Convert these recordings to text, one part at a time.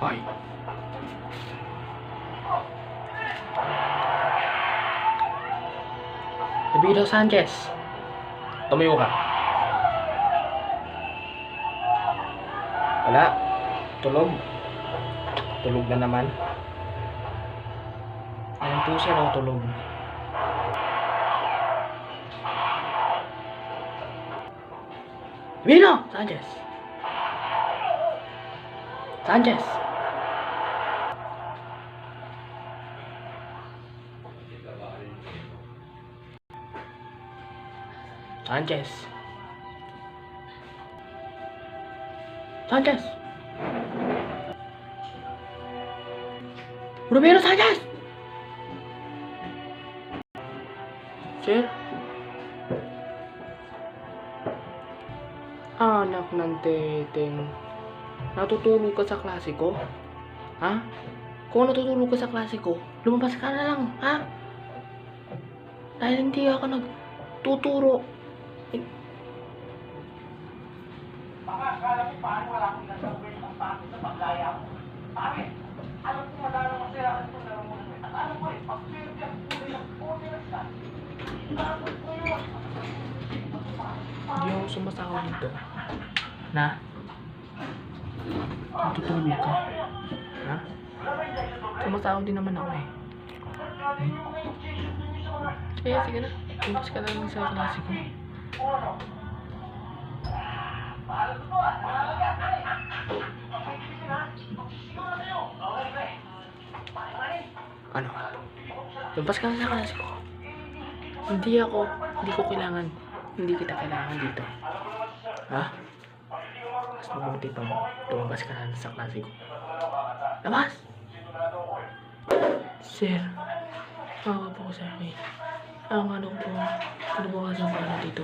Ay. Davido Sanchez. Tumayo ka. Wala. Tulog. Tulog na naman. Ayan po siya raw tulog. Davido Sanchez. Sanchez. Sanchez. Sanchez. Romero Sanchez. Sir? Anak ng teteng. Natutulog ka sa klase ko? Ha? Kung natutulog ka sa klase ko, lumabas ka na lang, ha? Dahil hindi ako nagtuturo. Baka akala mo paano wala akong nagawin ang pangit sa paglaya mo. Pare, alam ko madala masira ito na mo na. At alam ko pag-swear ka, kulay ang puti na siya. Tapos ko yun. Hindi ako sumasawa dito. Na? Natutulog ka. Ha? Sumasawa din naman ako eh. Kaya sige na. Tumpos ka lang sa klase ko. Ano? Lumpas ka na sa klase ko. Hindi ko kailangan. Hindi kita kailangan dito. Ha? Mas mabuti pang lumabas ka na sa klase ko. Labas! Sir, mawa po ko sa akin. Ang ano po, kinabukasan ko na dito.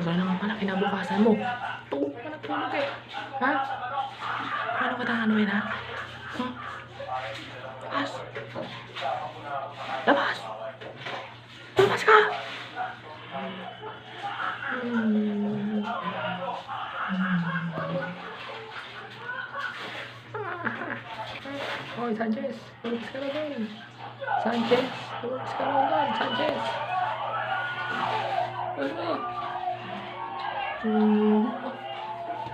Wala naman pala kinabukasan mo. Tulog ka na tulog eh. Ha? Ano ka tanganuin ha? Labas! Labas! Labas ka! Hoy, Sanchez! Lumabas ka na doon! Sanchez! Lumabas ka na doon! Sanchez! Ano?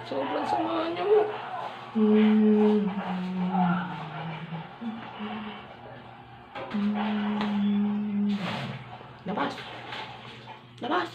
Sobrang sama niyo! Labas! Labas!